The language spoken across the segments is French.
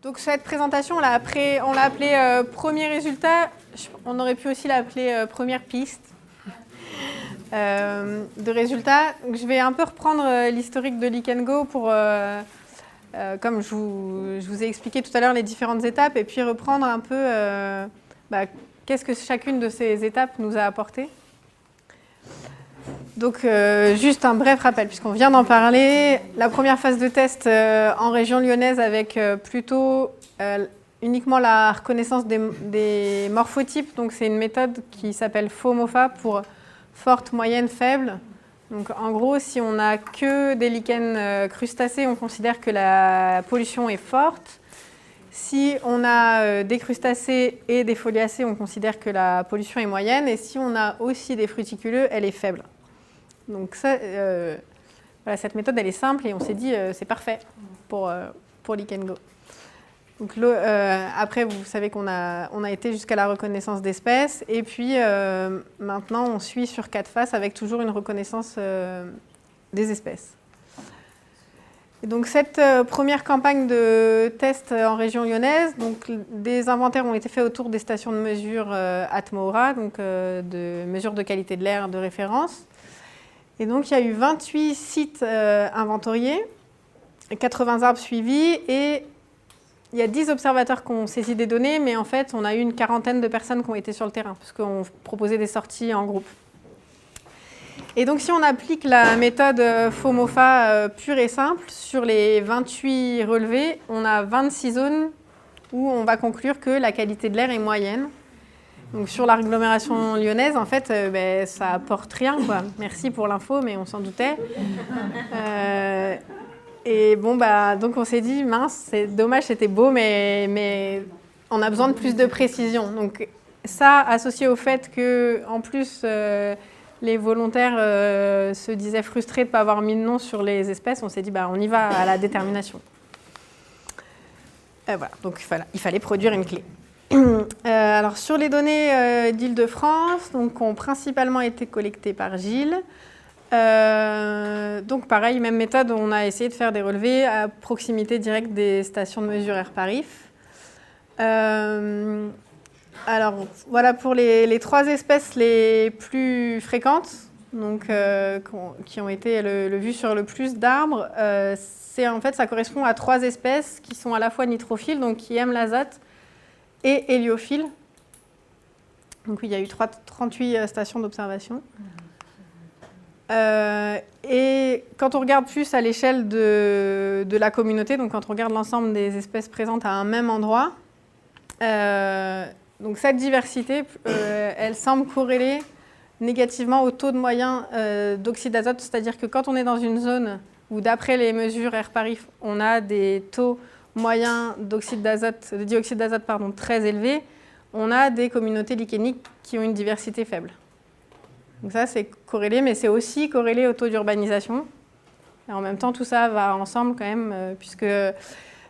Donc cette présentation, on l'a appelée premier résultat. On aurait pu aussi l'appeler première piste de résultats. Donc, je vais un peu reprendre l'historique de Lick & Go pour, comme je vous ai expliqué tout à l'heure, les différentes étapes, et puis reprendre un peu qu'est-ce que chacune de ces étapes nous a apporté. Donc, juste un bref rappel, puisqu'on vient d'en parler. La première phase de test en région lyonnaise avec plutôt uniquement la reconnaissance des morphotypes. Donc, c'est une méthode qui s'appelle FOMOFA pour forte, moyenne, faible. Donc, en gros, si on n'a que des lichens crustacés, on considère que la pollution est forte. Si on a des crustacés et des foliacés, on considère que la pollution est moyenne. Et si on a aussi des fruticuleux, elle est faible. Donc ça, voilà, cette méthode, elle est simple et on s'est dit c'est parfait pour Lick & Go. Donc, après, vous savez qu'on a été jusqu'à la reconnaissance d'espèces. Et puis, maintenant, on suit sur 4 faces avec toujours une reconnaissance des espèces. Et donc, cette première campagne de test en région lyonnaise, donc, des inventaires ont été faits autour des stations de mesure Atmora, donc de mesure de qualité de l'air de référence. Et donc, il y a eu 28 sites inventoriés, 80 arbres suivis, et il y a 10 observateurs qui ont saisi des données, mais en fait, on a eu une quarantaine de personnes qui ont été sur le terrain, parce qu'on proposait des sorties en groupe. Et donc, si on applique la méthode FOMOFA pure et simple, sur les 28 relevés, on a 26 zones où on va conclure que la qualité de l'air est moyenne. Donc, sur l'agglomération lyonnaise, en fait, ça apporte rien, quoi. Merci pour l'info, mais on s'en doutait. Et bon, donc on s'est dit, mince, c'est dommage, c'était beau, mais on a besoin de plus de précision. Donc, ça, associé au fait que, en plus, les volontaires se disaient frustrés de ne pas avoir mis de nom sur les espèces, on s'est dit, on y va à la détermination. Voilà, donc il fallait produire une clé. Alors, sur les données d'Île-de-France, donc, ont principalement été collectées par Gilles. Donc, pareil, même méthode, on a essayé de faire des relevés à proximité directe des stations de mesure Air-Parif. Alors, voilà pour les 3 espèces les plus fréquentes, donc, qui ont été le vu sur le plus d'arbres. En fait, ça correspond à 3 espèces qui sont à la fois nitrophiles, donc qui aiment l'azote, et héliophiles. Donc oui, il y a eu 38 stations d'observation. Et quand on regarde plus à l'échelle de la communauté, donc quand on regarde l'ensemble des espèces présentes à un même endroit, donc cette diversité, elle semble corréler négativement au taux de moyen d'oxyde d'azote, c'est-à-dire que quand on est dans une zone où, d'après les mesures Air-Parif, on a des taux moyens de dioxyde d'azote très élevés, on a des communautés lichéniques qui ont une diversité faible. Donc ça, c'est corrélé, mais c'est aussi corrélé au taux d'urbanisation. Et en même temps, tout ça va ensemble quand même, puisque le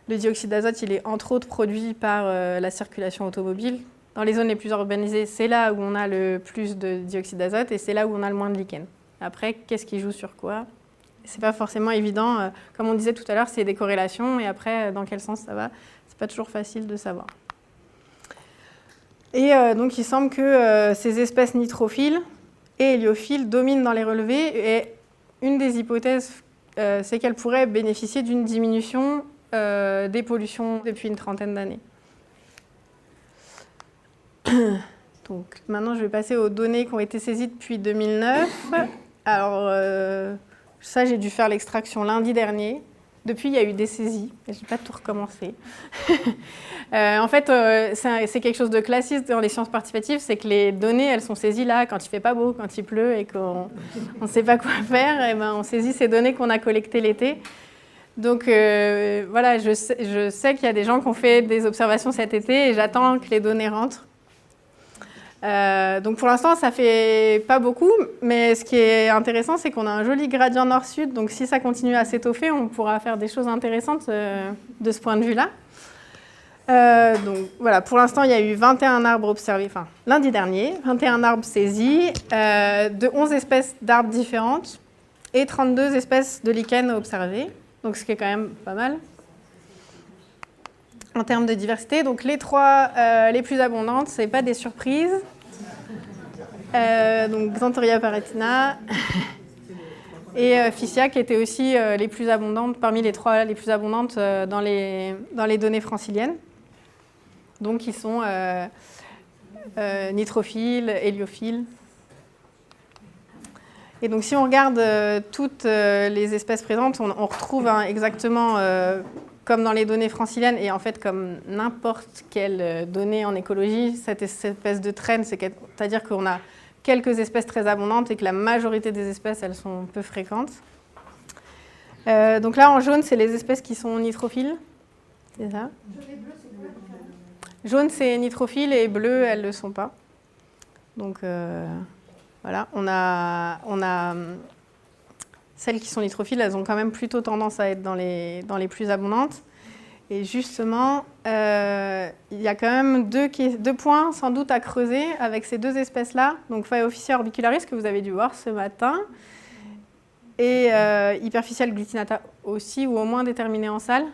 dioxyde d'azote, il est entre autres produit par la circulation automobile. Dans les zones les plus urbanisées, c'est là où on a le plus de dioxyde d'azote et c'est là où on a le moins de lichen. Après, qu'est-ce qui joue sur quoi ? C'est pas forcément évident. Comme on disait tout à l'heure, c'est des corrélations et après, dans quel sens ça va ? C'est pas toujours facile de savoir. Et donc, il semble que ces espèces nitrophiles et héliophiles dominent dans les relevés. Et une des hypothèses, c'est qu'elles pourraient bénéficier d'une diminution des pollutions depuis une trentaine d'années. Donc, maintenant, je vais passer aux données qui ont été saisies depuis 2009. Alors, ça, j'ai dû faire l'extraction lundi dernier. Depuis, il y a eu des saisies. Je n'ai pas tout recommencé. En fait, c'est quelque chose de classique dans les sciences participatives, c'est que les données, elles sont saisies là, quand il ne fait pas beau, quand il pleut et qu'on ne sait pas quoi faire, et on saisit ces données qu'on a collectées l'été. Donc, voilà, je sais qu'il y a des gens qui ont fait des observations cet été et j'attends que les données rentrent. Donc pour l'instant, ça fait pas beaucoup, mais ce qui est intéressant, c'est qu'on a un joli gradient nord-sud, donc si ça continue à s'étoffer, on pourra faire des choses intéressantes de ce point de vue-là. Donc voilà, pour l'instant, il y a eu 21 arbres observés, lundi dernier, 21 arbres saisis, de 11 espèces d'arbres différentes et 32 espèces de lichens observées, donc ce qui est quand même pas mal. en termes de diversité. Donc les trois les plus abondantes, ce n'est pas des surprises. Donc Xanthoria paratina et Fissia qui étaient aussi les plus abondantes, parmi les trois les plus abondantes dans les données franciliennes. Donc ils sont nitrophiles, héliophiles. Et donc si on regarde toutes les espèces présentes, on retrouve exactement comme dans les données franciliennes et en fait comme n'importe quelle donnée en écologie, cette espèce de trend, c'est-à-dire qu'on a quelques espèces très abondantes et que la majorité des espèces, elles sont peu fréquentes. Donc là, en jaune, c'est les espèces qui sont nitrophiles. C'est ça. Jaune, c'est nitrophile et bleu, elles ne le sont pas. Donc voilà, on a celles qui sont nitrophiles, elles ont quand même plutôt tendance à être dans les plus abondantes. Et justement, il y a quand même deux points sans doute à creuser avec ces deux espèces-là. Donc Phaeophysia orbicularis, que vous avez dû voir ce matin, et Hyperphysial glutinata aussi, ou au moins déterminé en salle.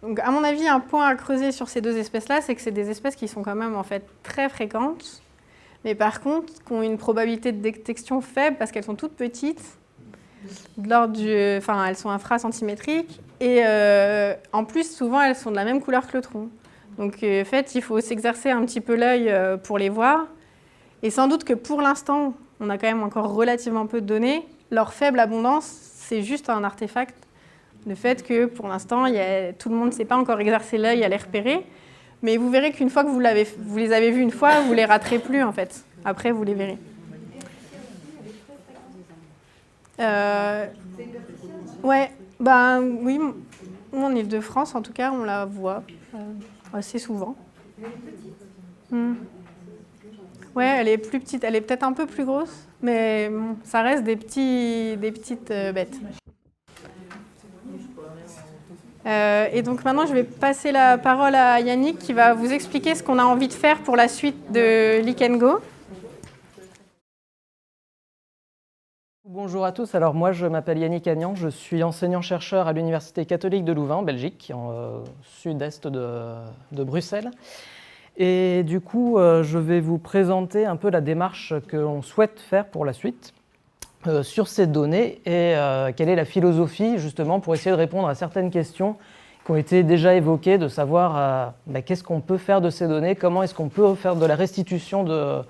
Donc à mon avis, un point à creuser sur ces deux espèces-là, c'est que c'est des espèces qui sont quand même en fait très fréquentes, mais par contre, qui ont une probabilité de détection faible parce qu'elles sont toutes petites, elles sont infracentimétriques, et en plus, souvent, elles sont de la même couleur que le tronc. Donc en fait, il faut s'exercer un petit peu l'œil pour les voir, et sans doute que pour l'instant, on a quand même encore relativement peu de données. Leur faible abondance, c'est juste un artefact. Le fait que pour l'instant, tout le monde ne sait pas encore exercer l'œil à les repérer, mais vous verrez qu'une fois que vous les avez vus une fois, vous ne les raterez plus en fait. Après, vous les verrez. Ouais, oui, en Ile-de-France, en tout cas, on la voit assez souvent. Ouais, elle est plus petite, elle est peut-être un peu plus grosse, mais bon, ça reste des petites bêtes. Et donc maintenant, je vais passer la parole à Yannick qui va vous expliquer ce qu'on a envie de faire pour la suite de Lichen Go. Bonjour à tous, alors moi je m'appelle Yannick Agnan, je suis enseignant-chercheur à l'Université catholique de Louvain, en Belgique, en sud-est de Bruxelles. Et du coup, je vais vous présenter un peu la démarche qu'on souhaite faire pour la suite sur ces données et quelle est la philosophie justement pour essayer de répondre à certaines questions qui ont été déjà évoquées, de savoir qu'est-ce qu'on peut faire de ces données, comment est-ce qu'on peut faire de la restitution de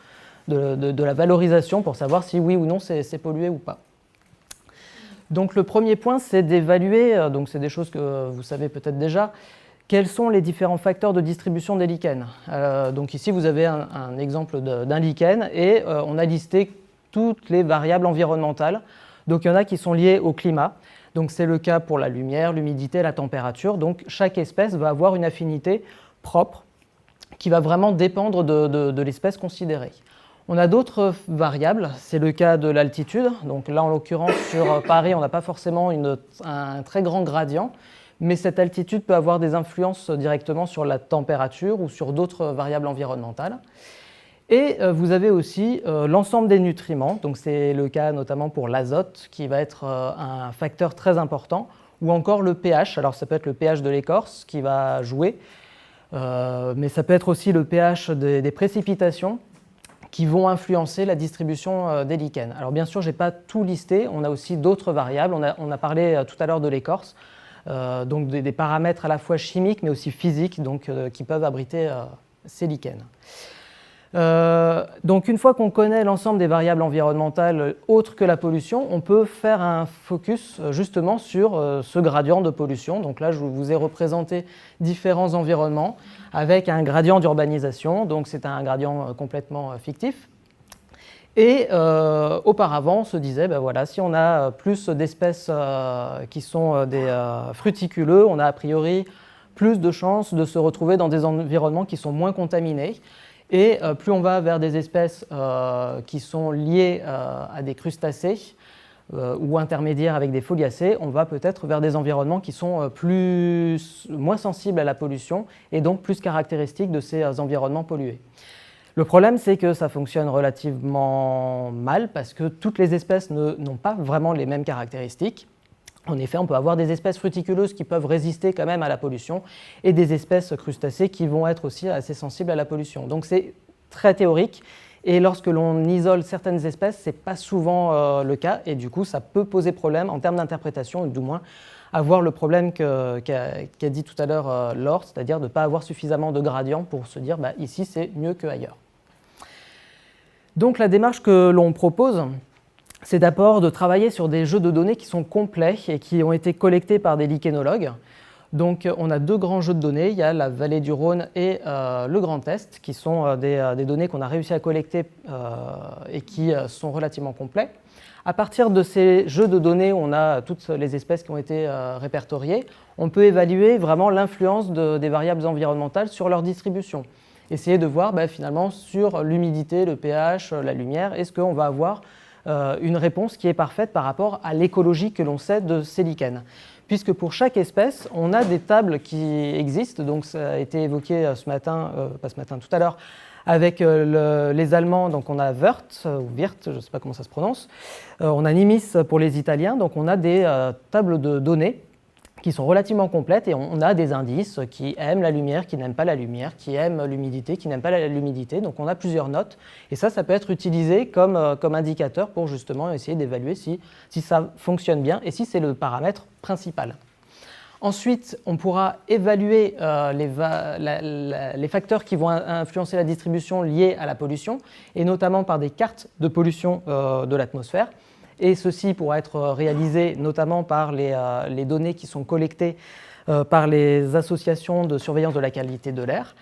la valorisation pour savoir si oui ou non c'est pollué ou pas. Donc le premier point, c'est d'évaluer, donc c'est des choses que vous savez peut-être déjà, quels sont les différents facteurs de distribution des lichens. Donc ici vous avez un exemple d'un lichen et on a listé toutes les variables environnementales. Donc il y en a qui sont liées au climat. Donc c'est le cas pour la lumière, l'humidité, la température. Donc chaque espèce va avoir une affinité propre qui va vraiment dépendre de l'espèce considérée. On a d'autres variables, c'est le cas de l'altitude. Donc là en l'occurrence sur Paris, on n'a pas forcément un très grand gradient, mais cette altitude peut avoir des influences directement sur la température ou sur d'autres variables environnementales. Et vous avez aussi l'ensemble des nutriments, donc c'est le cas notamment pour l'azote qui va être un facteur très important, ou encore le pH, alors ça peut être le pH de l'écorce qui va jouer, mais ça peut être aussi le pH des précipitations qui vont influencer la distribution des lichens. Alors bien sûr, je n'ai pas tout listé, on a aussi d'autres variables, on a parlé tout à l'heure de l'écorce, donc des paramètres à la fois chimiques mais aussi physiques donc, qui peuvent abriter ces lichens. Donc une fois qu'on connaît l'ensemble des variables environnementales autres que la pollution, on peut faire un focus justement sur ce gradient de pollution. Donc là, je vous ai représenté différents environnements avec un gradient d'urbanisation, donc c'est un gradient complètement fictif. Et auparavant, on se disait, voilà, si on a plus d'espèces qui sont des fruticuleux, on a a priori plus de chances de se retrouver dans des environnements qui sont moins contaminés. Et plus on va vers des espèces qui sont liées à des crustacés ou intermédiaires avec des foliacées, on va peut-être vers des environnements qui sont moins sensibles à la pollution et donc plus caractéristiques de ces environnements pollués. Le problème, c'est que ça fonctionne relativement mal parce que toutes les espèces n'ont pas vraiment les mêmes caractéristiques. En effet, on peut avoir des espèces fruticuleuses qui peuvent résister quand même à la pollution et des espèces crustacées qui vont être aussi assez sensibles à la pollution. Donc c'est très théorique et lorsque l'on isole certaines espèces, ce n'est pas souvent le cas et du coup ça peut poser problème en termes d'interprétation, ou du moins avoir le problème qu'a dit tout à l'heure Laure, c'est-à-dire de ne pas avoir suffisamment de gradient pour se dire ici c'est mieux qu'ailleurs. Donc la démarche que l'on propose, c'est d'abord de travailler sur des jeux de données qui sont complets et qui ont été collectés par des lichénologues. Donc on a deux grands jeux de données, il y a la vallée du Rhône et le Grand Est, qui sont des données qu'on a réussi à collecter et qui sont relativement complets. À partir de ces jeux de données, on a toutes les espèces qui ont été répertoriées. On peut évaluer vraiment l'influence des variables environnementales sur leur distribution. Essayer de voir finalement sur l'humidité, le pH, la lumière, est-ce qu'on va avoir une réponse qui est parfaite par rapport à l'écologie que l'on sait de ces lichens. Puisque pour chaque espèce, on a des tables qui existent, donc ça a été évoqué ce matin, pas ce matin, tout à l'heure, avec les Allemands, donc on a Wirth, ou Wirth, je ne sais pas comment ça se prononce, on a Nimis pour les Italiens, donc on a des tables de données qui sont relativement complètes et on a des indices qui aiment la lumière, qui n'aiment pas la lumière, qui aiment l'humidité, qui n'aiment pas l'humidité. Donc on a plusieurs notes et ça peut être utilisé comme indicateur pour justement essayer d'évaluer si ça fonctionne bien et si c'est le paramètre principal. Ensuite, on pourra évaluer les facteurs qui vont influencer la distribution liés à la pollution et notamment par des cartes de pollution de l'atmosphère. Et ceci pourra être réalisé notamment par les données qui sont collectées par les associations de surveillance de la qualité de l'air.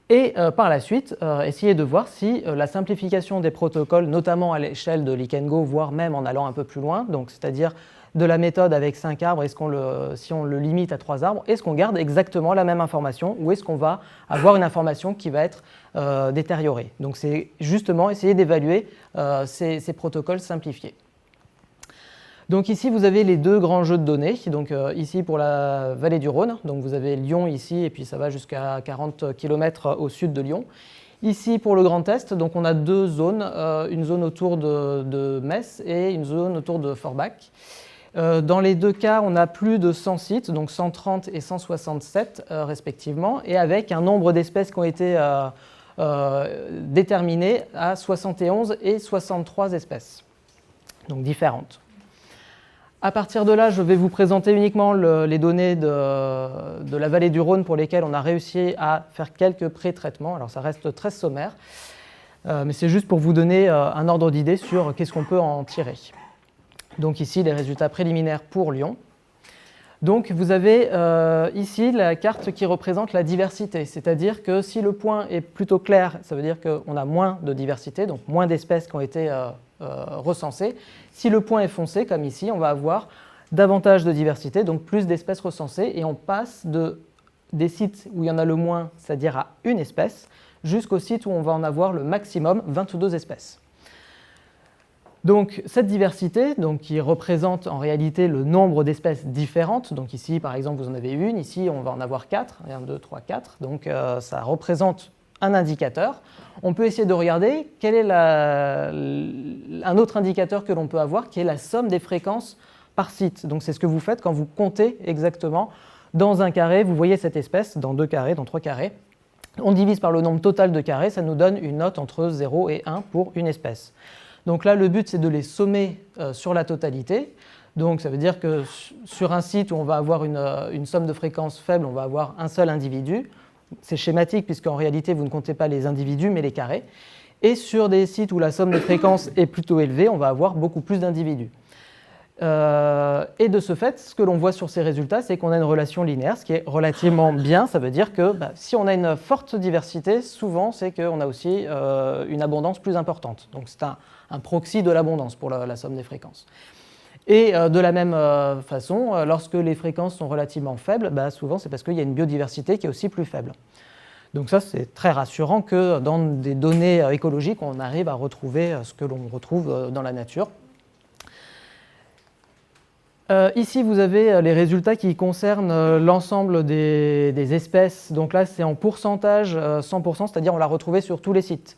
Et par la suite, essayer de voir si la simplification des protocoles, notamment à l'échelle de LiChenGo, voire même en allant un peu plus loin, donc c'est-à-dire de la méthode avec 5 arbres, si on le limite à 3 arbres, est-ce qu'on garde exactement la même information ou est-ce qu'on va avoir une information qui va être détériorée? Donc c'est justement essayer d'évaluer ces protocoles simplifiés. Donc ici, vous avez les deux grands jeux de données. Donc ici pour la vallée du Rhône, donc vous avez Lyon ici et puis ça va jusqu'à 40 km au sud de Lyon. Ici pour le Grand Est, donc on a deux zones, une zone autour de Metz et une zone autour de Forbach. Dans les deux cas, on a plus de 100 sites, donc 130 et 167 respectivement, et avec un nombre d'espèces qui ont été déterminées à 71 et 63 espèces, donc différentes. À partir de là, je vais vous présenter uniquement les données de la vallée du Rhône pour lesquelles on a réussi à faire quelques pré-traitements. Alors ça reste très sommaire, mais c'est juste pour vous donner un ordre d'idée sur qu'est-ce qu'on peut en tirer. Donc ici, les résultats préliminaires pour Lyon. Donc vous avez ici la carte qui représente la diversité, c'est-à-dire que si le point est plutôt clair, ça veut dire qu'on a moins de diversité, donc moins d'espèces qui ont été recensées. Si le point est foncé, comme ici, on va avoir davantage de diversité, donc plus d'espèces recensées, et on passe des sites où il y en a le moins, c'est-à-dire à une espèce, jusqu'au site où on va en avoir le maximum, 22 espèces. Donc cette diversité, qui représente en réalité le nombre d'espèces différentes, donc ici par exemple vous en avez une, ici on va en avoir 4, 1, 2, 3, 4, donc ça représente un indicateur. On peut essayer de regarder quel est un autre indicateur que l'on peut avoir, qui est la somme des fréquences par site. Donc c'est ce que vous faites quand vous comptez exactement dans un carré, vous voyez cette espèce, dans 2 carrés, dans 3 carrés. On divise par le nombre total de carrés, ça nous donne une note entre 0 et 1 pour une espèce. Donc là, le but, c'est de les sommer sur la totalité. Donc ça veut dire que sur un site où on va avoir une somme de fréquences faible, on va avoir un seul individu. C'est schématique puisqu'en réalité, vous ne comptez pas les individus, mais les carrés. Et sur des sites où la somme de fréquences est plutôt élevée, on va avoir beaucoup plus d'individus. Et de ce fait, ce que l'on voit sur ces résultats, c'est qu'on a une relation linéaire, ce qui est relativement bien. Ça veut dire que si on a une forte diversité, souvent, c'est qu'on a aussi une abondance plus importante. Donc c'est un proxy de l'abondance pour la somme des fréquences. Et de la même façon, lorsque les fréquences sont relativement faibles, souvent c'est parce qu'il y a une biodiversité qui est aussi plus faible. Donc ça, c'est très rassurant que dans des données écologiques, on arrive à retrouver ce que l'on retrouve dans la nature. Ici, vous avez les résultats qui concernent l'ensemble des espèces. Donc là, c'est en pourcentage 100%, c'est-à-dire on l'a retrouvé sur tous les sites.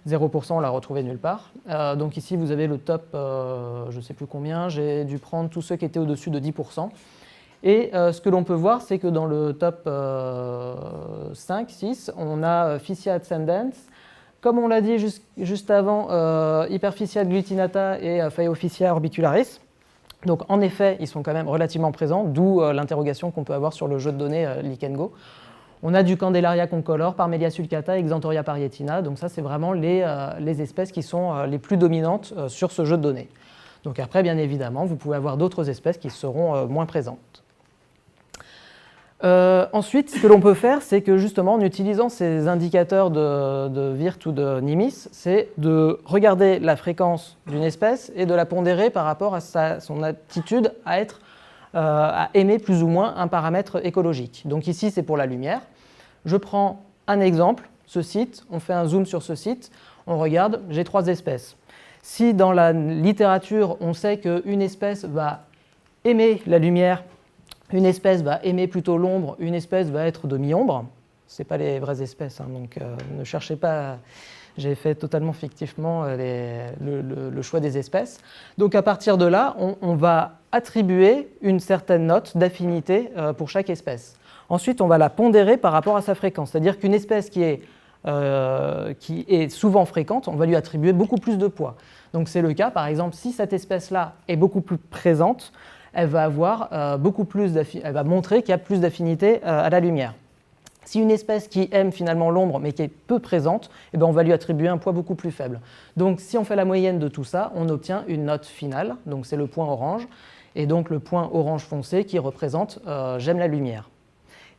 0%, on l'a retrouvé nulle part. Donc ici, vous avez le top, je ne sais plus combien, j'ai dû prendre tous ceux qui étaient au-dessus de 10%. Et ce que l'on peut voir, c'est que dans le top 5, 6, on a Physia ascendens. Comme on l'a dit juste avant, Hyperphysia glutinata et Phaeophysia orbicularis. Donc en effet, ils sont quand même relativement présents, d'où l'interrogation qu'on peut avoir sur le jeu de données Lick and Go. On a du Candelaria concolor, Parmelia sulcata, Exantoria parietina. Donc ça, c'est vraiment les espèces qui sont les plus dominantes sur ce jeu de données. Donc après, bien évidemment, vous pouvez avoir d'autres espèces qui seront moins présentes. Ensuite, ce que l'on peut faire, c'est que justement, en utilisant ces indicateurs de Wirth ou de Nimis, c'est de regarder la fréquence d'une espèce et de la pondérer par rapport à son aptitude à aimer plus ou moins un paramètre écologique. Donc ici, c'est pour la lumière. Je prends un exemple, ce site, on fait un zoom sur ce site, on regarde, j'ai 3 espèces. Si dans la littérature, on sait qu'une espèce va aimer la lumière, une espèce va aimer plutôt l'ombre, une espèce va être demi-ombre. Ce n'est pas les vraies espèces, hein, donc ne cherchez pas. J'ai fait totalement fictivement le choix des espèces. Donc à partir de là, on va attribuer une certaine note d'affinité pour chaque espèce. Ensuite, on va la pondérer par rapport à sa fréquence. C'est-à-dire qu'une espèce qui est souvent fréquente, on va lui attribuer beaucoup plus de poids. Donc c'est le cas, par exemple, si cette espèce-là est beaucoup plus présente, elle va avoir elle va montrer qu'il y a plus d'affinité à la lumière. Si une espèce qui aime finalement l'ombre mais qui est peu présente, eh bien on va lui attribuer un poids beaucoup plus faible. Donc si on fait la moyenne de tout ça, on obtient une note finale, donc c'est le point orange, et donc le point orange foncé qui représente j'aime la lumière.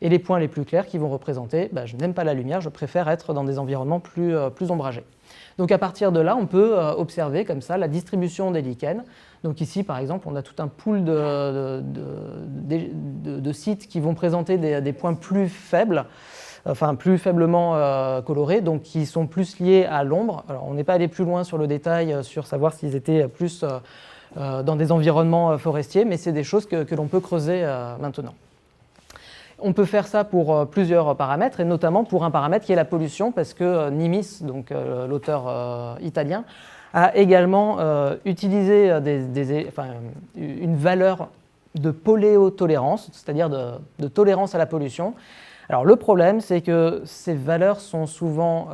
Et les points les plus clairs qui vont représenter je n'aime pas la lumière, je préfère être dans des environnements plus ombragés. Donc à partir de là, on peut observer comme ça la distribution des lichens. Donc ici, par exemple, on a tout un pool de sites qui vont présenter des points plus faibles, enfin plus faiblement colorés, donc qui sont plus liés à l'ombre. Alors on n'est pas allé plus loin sur le détail, sur savoir s'ils étaient plus dans des environnements forestiers, mais c'est des choses que l'on peut creuser maintenant. On peut faire ça pour plusieurs paramètres, et notamment pour un paramètre qui est la pollution, parce que Nimis, donc l'auteur italien, a également utilisé une valeur de poléotolérance, c'est-à-dire de tolérance à la pollution. Alors le problème, c'est que ces valeurs sont souvent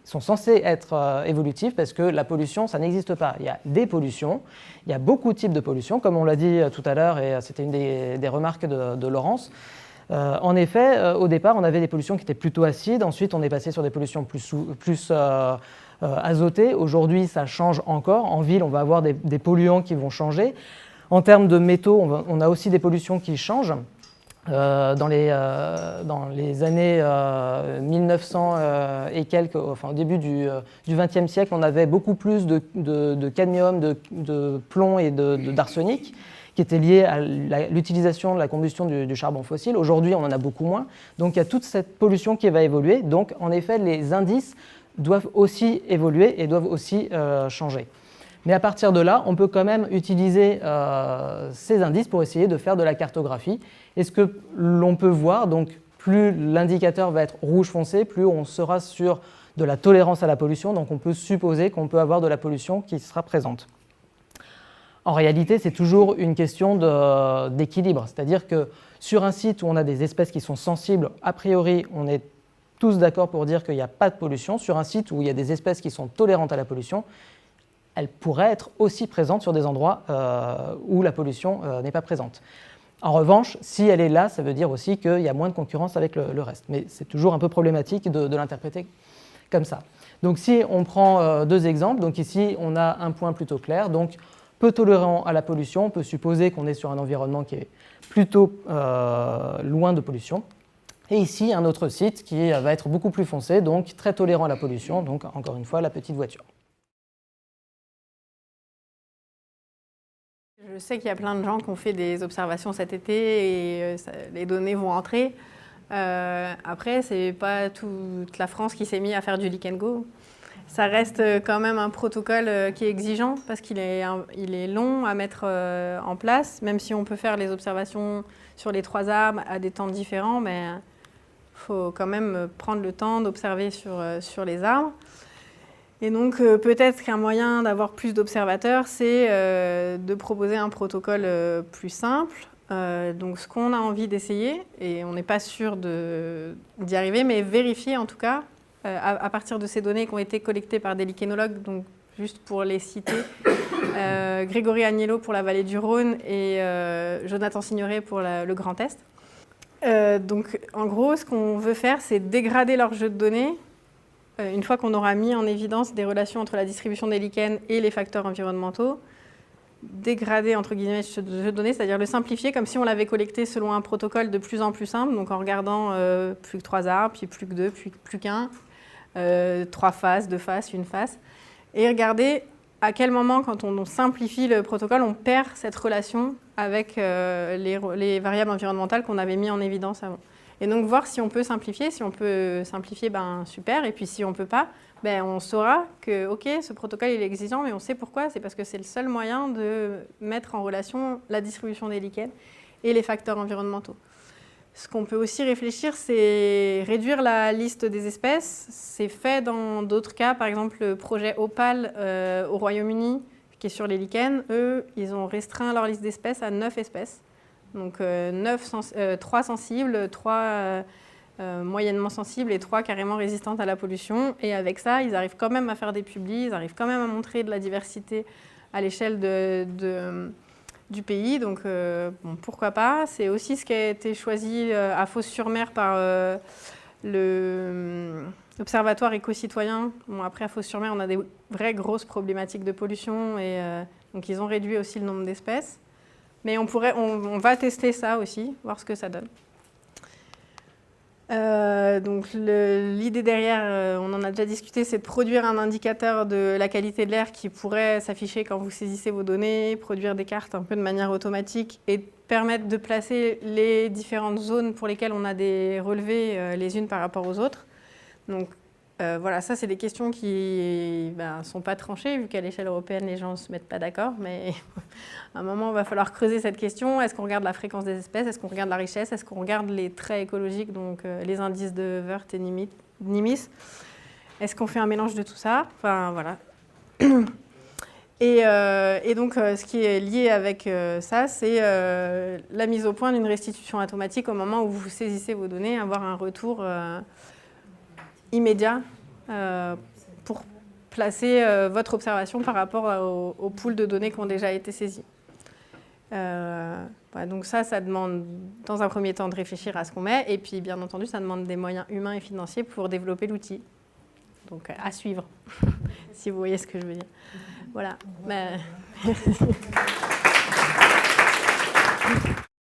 sont censées être évolutives parce que la pollution, ça n'existe pas. Il y a des pollutions, il y a beaucoup de types de pollution, comme on l'a dit tout à l'heure, et c'était une des remarques de Laurence. En effet, au départ, on avait des pollutions qui étaient plutôt acides, ensuite on est passé sur des pollutions plus azotées. Aujourd'hui, ça change encore. En ville, on va avoir des polluants qui vont changer. En termes de métaux, on a aussi des pollutions qui changent. Dans les années 1900 et quelques, enfin au début du XXe siècle, on avait beaucoup plus de cadmium, de plomb et d'arsenic qui étaient liés à l'utilisation de la combustion du charbon fossile. Aujourd'hui, on en a beaucoup moins. Donc il y a toute cette pollution qui va évoluer. Donc en effet, les indices doivent aussi évoluer et doivent aussi changer. Mais à partir de là, on peut quand même utiliser ces indices pour essayer de faire de la cartographie. Et ce que l'on peut voir, donc plus l'indicateur va être rouge foncé, plus on sera sur de la tolérance à la pollution. Donc on peut supposer qu'on peut avoir de la pollution qui sera présente. En réalité, c'est toujours une question d'équilibre. C'est-à-dire que sur un site où on a des espèces qui sont sensibles, a priori, on est tous d'accord pour dire qu'il n'y a pas de pollution. Sur un site où il y a des espèces qui sont tolérantes à la pollution, elle pourrait être aussi présente sur des endroits où la pollution n'est pas présente. En revanche, si elle est là, ça veut dire aussi qu'il y a moins de concurrence avec le reste. Mais c'est toujours un peu problématique de l'interpréter comme ça. Donc si on prend deux exemples, donc ici on a un point plutôt clair, donc peu tolérant à la pollution, on peut supposer qu'on est sur un environnement qui est plutôt loin de pollution. Et ici un autre site qui va être beaucoup plus foncé, donc très tolérant à la pollution, donc encore une fois la petite voiture. Je sais qu'il y a plein de gens qui ont fait des observations cet été et les données vont entrer. Après, ce n'est pas toute la France qui s'est mise à faire du Lick and Go. Ça reste quand même un protocole qui est exigeant parce qu'il est long à mettre en place, même si on peut faire les observations sur les 3 arbres à des temps différents, mais faut quand même prendre le temps d'observer sur les arbres. Et donc, peut-être qu'un moyen d'avoir plus d'observateurs, c'est de proposer un protocole plus simple. Donc, ce qu'on a envie d'essayer, et on n'est pas sûr d'y arriver, mais vérifier en tout cas, à partir de ces données qui ont été collectées par des lichénologues, donc juste pour les citer, Grégory Agnello pour la vallée du Rhône et Jonathan Signoret pour le Grand Est. Donc, en gros, ce qu'on veut faire, c'est dégrader leur jeu de données une fois qu'on aura mis en évidence des relations entre la distribution des lichens et les facteurs environnementaux. Dégrader, entre guillemets, ce jeu de données, c'est-à-dire le simplifier comme si on l'avait collecté selon un protocole de plus en plus simple, donc en regardant plus que 3 arbres, puis plus que 2, puis plus qu'1, 3 faces, 2 faces, 1 face, et regarder à quel moment, quand on simplifie le protocole, on perd cette relation avec les variables environnementales qu'on avait mis en évidence avant. Et donc voir si on peut simplifier. Si on peut simplifier, ben super. Et puis si on ne peut pas, ben on saura que ok, ce protocole il est exigeant, mais on sait pourquoi. C'est parce que c'est le seul moyen de mettre en relation la distribution des lichens et les facteurs environnementaux. Ce qu'on peut aussi réfléchir, c'est réduire la liste des espèces. C'est fait dans d'autres cas, par exemple le projet Opal au Royaume-Uni, qui est sur les lichens. Eux, ils ont restreint leur liste d'espèces à 9 espèces. Donc 3 sensibles, 3 moyennement sensibles et 3 carrément résistantes à la pollution. Et avec ça, ils arrivent quand même à faire des publis, ils arrivent quand même à montrer de la diversité à l'échelle du pays. Donc bon, pourquoi pas. C'est aussi ce qui a été choisi à Fos-sur-Mer par l'Observatoire éco-citoyen. Bon, après, à Fos-sur-Mer, on a des vraies grosses problématiques de pollution. Et donc ils ont réduit aussi le nombre d'espèces. Mais on va tester ça aussi, voir ce que ça donne. Donc l'idée derrière, on en a déjà discuté, c'est de produire un indicateur de la qualité de l'air qui pourrait s'afficher quand vous saisissez vos données, produire des cartes un peu de manière automatique et permettre de placer les différentes zones pour lesquelles on a des relevés les unes par rapport aux autres. Donc voilà, ça c'est des questions qui ne sont pas tranchées, vu qu'à l'échelle européenne les gens ne se mettent pas d'accord, mais à un moment il va falloir creuser cette question. Est-ce qu'on regarde la fréquence des espèces? Est-ce qu'on regarde la richesse? Est-ce qu'on regarde les traits écologiques, donc les indices de Wirth et Nimis? Est-ce qu'on fait un mélange de tout ça? Enfin voilà. Et donc ce qui est lié avec ça, c'est la mise au point d'une restitution automatique au moment où vous saisissez vos données, avoir un retour immédiat pour placer votre observation par rapport au pool de données qui ont déjà été saisies. Voilà, donc ça demande dans un premier temps de réfléchir à ce qu'on met, et puis bien entendu, ça demande des moyens humains et financiers pour développer l'outil. Donc à suivre, si vous voyez ce que je veux dire. Voilà.